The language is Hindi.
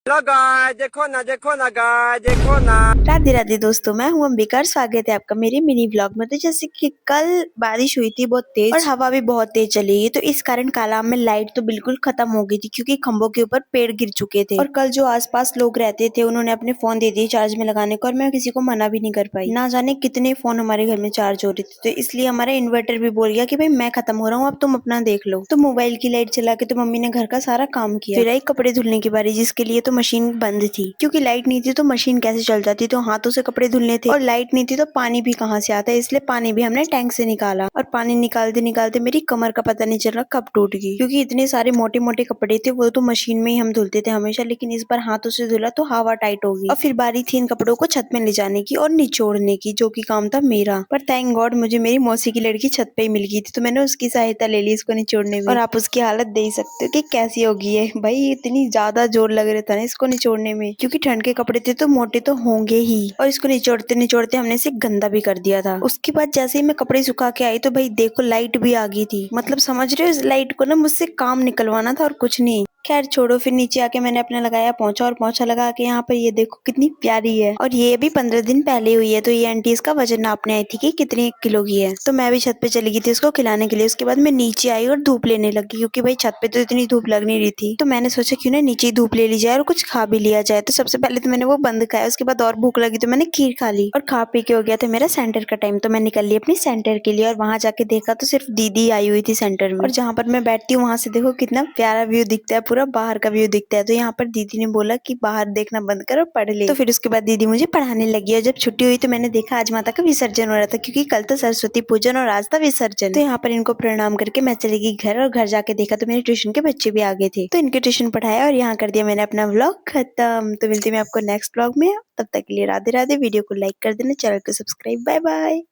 हेलो गाय, देखो ना गाय, देखो ना। राधे राधे दोस्तों, मैं हूं अंबिका और स्वागत है आपका मेरे मिनी ब्लॉग में। तो जैसे कि कल बारिश हुई थी बहुत तेज और हवा भी बहुत तेज चली गई, तो इस कारण कालाम में लाइट तो बिल्कुल खत्म हो गई थी क्योंकि खंभों के ऊपर पेड़ गिर चुके थे। और कल जो आसपास लोग रहते थे उन्होंने अपने फोन दे दिए चार्ज में लगाने को, और मैं किसी को मना भी नहीं कर पाई। ना जाने कितने फोन हमारे घर में चार्ज हो रहे थे, तो इसलिए हमारा इन्वर्टर भी बोल गया कि भाई मैं खत्म हो रहा हूँ, अब तुम अपना देख लो। तो मोबाइल की लाइट चला के तो मम्मी ने घर का सारा काम किया। फिर आई कपड़े धुलने की बारी, जिसके लिए तो मशीन बंद थी क्योंकि लाइट नहीं थी तो मशीन कैसे चल जाती। तो हाथों से कपड़े धुलने थे और लाइट नहीं थी तो पानी भी कहाँ से आता है, इसलिए पानी भी हमने टैंक से निकाला। और पानी निकालते निकालते मेरी कमर का पता नहीं चल रहा कब टूट गई, क्योंकि इतने सारे मोटे मोटे कपड़े थे। वो तो मशीन में ही हम धुलते थे हमेशा, लेकिन इस बार हाथों से धुला तो हवा टाइट हो गई। और फिर बारी थी इन कपड़ों को छत में ले जाने की और निचोड़ने की, जो कि काम था मेरा। पर थैंक गॉड मुझे मेरी मौसी की लड़की छत पे ही मिल गई थी, तो मैंने उसकी सहायता ले ली इसको निचोड़ने में। और आप उसकी हालत देख सकते हो कि कैसी हो गई है भाई, इतनी ज्यादा जोर लग रहा था ना इसको निचोड़ने में, क्योंकि ठंड के कपड़े थे तो मोटे तो होंगे ही। और इसको निचोड़ते निचोड़ते हमने इसे गंदा भी कर दिया था। उसके बाद जैसे ही मैं कपड़े सुखा के आई तो भाई देखो लाइट भी आ गई थी। मतलब समझ रहे हो, इस लाइट को ना मुझसे काम निकलवाना था और कुछ नहीं। खैर छोड़ो, फिर नीचे आके मैंने अपने लगाया पोंछा, और पोंछा लगा के यहाँ पर ये देखो कितनी प्यारी है। और ये भी 15 दिन पहले हुई है, तो ये आंटी इसका वजन नापने आई थी कि कितने किलो की है। तो मैं भी छत पे चली गई थी इसको खिलाने के लिए। उसके बाद मैं नीचे आई और धूप लेने लगी, क्योंकि भाई छत पे तो इतनी धूप लग नहीं रही थी। तो मैंने सोचा क्यों ना नीचे ही धूप ले ली जाए और कुछ खा भी लिया जाए। तो सबसे पहले तो मैंने वो बंद खाया, उसके बाद और भूख लगी तो मैंने खीर खा ली। और खा पी के हो गया था मेरा सेंटर का टाइम, तो मैं निकल ली अपनी सेंटर के लिए। और वहां जाके देखा तो सिर्फ दीदी आई हुई थी सेंटर में। और जहाँ पर मैं बैठती हूँ वहां से देखो कितना प्यारा व्यू दिखता है, पूरा बाहर का व्यू दिखता है। तो यहाँ पर दीदी ने बोला कि बाहर देखना बंद कर और पढ़ ले। तो फिर उसके बाद दीदी मुझे पढ़ाने लगी। और जब छुट्टी हुई तो मैंने देखा आज माता का विसर्जन हो रहा था, क्योंकि कल तो सरस्वती पूजन और आज था विसर्जन। तो यहाँ पर इनको प्रणाम करके मैं चली गई घर, और घर जाके देखा तो मेरे ट्यूशन के बच्चे भी आ गए थे। तो इनके ट्यूशन पढ़ाया और यहाँ कर दिया मैंने अपना व्लॉग खत्म। तो मिलती मैं आपको नेक्स्ट व्लॉग में, तब तक के लिए राधे राधे। वीडियो को लाइक कर देना, चैनल को सब्सक्राइब। Bye bye.